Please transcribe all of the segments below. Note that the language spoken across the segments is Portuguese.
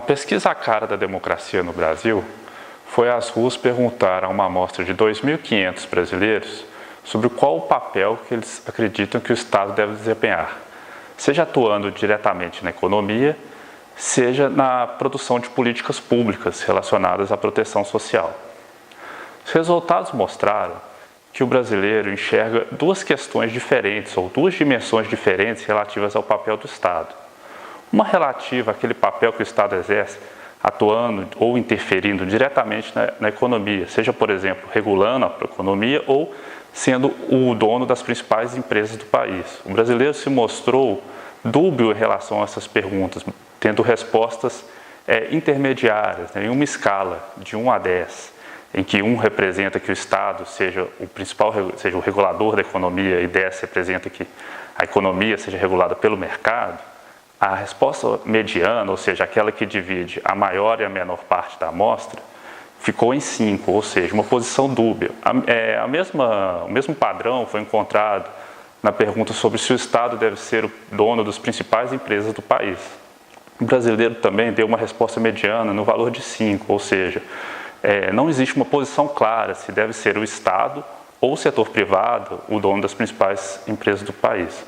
pesquisa A Cara da Democracia no Brasil foi às ruas perguntar a uma amostra de 2.500 brasileiros sobre qual o papel que eles acreditam que o Estado deve desempenhar, seja atuando diretamente na economia, seja na produção de políticas públicas relacionadas à proteção social. Os resultados mostraram que o brasileiro enxerga duas questões diferentes ou duas dimensões diferentes relativas ao papel do Estado. Uma relativa àquele papel que o Estado exerce atuando ou interferindo diretamente na economia, seja, por exemplo, regulando a economia ou sendo o dono das principais empresas do país. O brasileiro se mostrou dúbio em relação a essas perguntas, tendo respostas intermediárias, em uma escala de 1 a 10, em que 1 representa que o Estado seja o principal, seja o regulador da economia e 10 representa que a economia seja regulada pelo mercado. A resposta mediana, ou seja, aquela que divide a maior e a menor parte da amostra, ficou em 5, ou seja, uma posição dúbia. O mesmo padrão foi encontrado na pergunta sobre se o Estado deve ser o dono das principais empresas do país. O brasileiro também deu uma resposta mediana no valor de 5, ou seja, não existe uma posição clara se deve ser o Estado ou o setor privado o dono das principais empresas do país.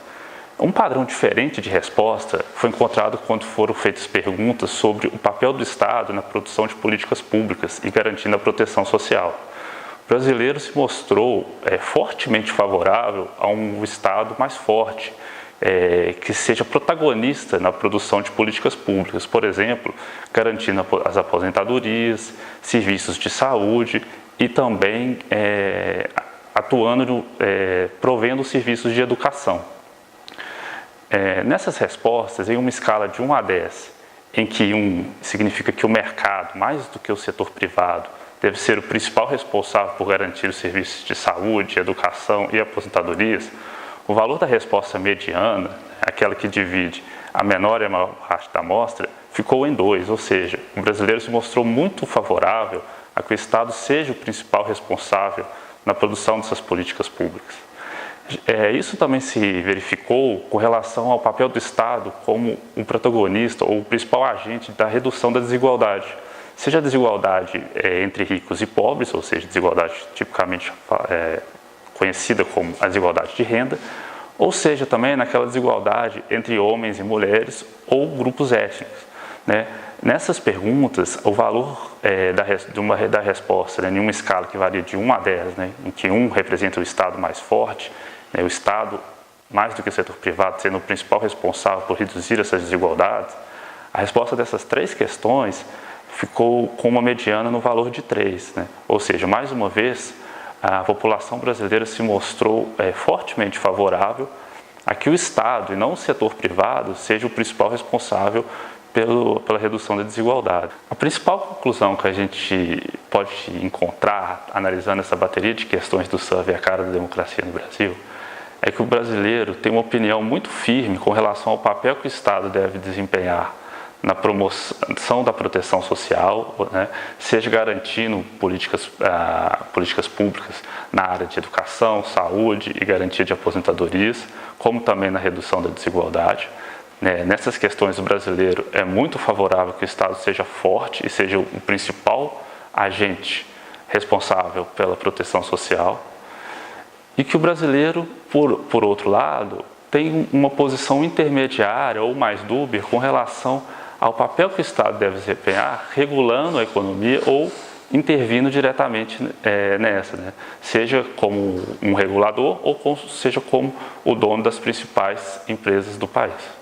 Um padrão diferente de resposta foi encontrado quando foram feitas perguntas sobre o papel do Estado na produção de políticas públicas e garantindo a proteção social. O brasileiro se mostrou fortemente favorável a um Estado mais forte, que seja protagonista na produção de políticas públicas, por exemplo, garantindo as aposentadorias, serviços de saúde e também atuando, provendo serviços de educação. Nessas respostas, em uma escala de 1 a 10, em que 1 significa que o mercado, mais do que o setor privado, deve ser o principal responsável por garantir os serviços de saúde, educação e aposentadorias, o valor da resposta mediana, aquela que divide a menor e a maior parte da amostra, ficou em 2, ou seja, o brasileiro se mostrou muito favorável a que o Estado seja o principal responsável na produção dessas políticas públicas. Isso também se verificou com relação ao papel do Estado como um protagonista ou o principal agente da redução da desigualdade, seja a desigualdade entre ricos e pobres, ou seja, desigualdade tipicamente conhecida como a desigualdade de renda, ou seja, também naquela desigualdade entre homens e mulheres ou grupos étnicos. Nessas perguntas, o valor da resposta, em uma escala que varia de 1 a 10, em que 1 representa o Estado mais forte, o Estado, mais do que o setor privado, sendo o principal responsável por reduzir essas desigualdades, a resposta dessas 3 questões ficou com uma mediana no valor de 3. Ou seja, mais uma vez, a população brasileira se mostrou fortemente favorável a que o Estado, e não o setor privado, seja o principal responsável pela redução da desigualdade. A principal conclusão que a gente pode encontrar, analisando essa bateria de questões do survey A Cara da Democracia no Brasil, é que o brasileiro tem uma opinião muito firme com relação ao papel que o Estado deve desempenhar na promoção da proteção social, seja garantindo políticas públicas na área de educação, saúde e garantia de aposentadorias, como também na redução da desigualdade. Nessas questões, o brasileiro é muito favorável que o Estado seja forte e seja o principal agente responsável pela proteção social, e que o brasileiro, por outro lado, tem uma posição intermediária ou mais dúbia com relação ao papel que o Estado deve desempenhar regulando a economia ou intervindo diretamente nessa, seja como um regulador ou seja como o dono das principais empresas do país.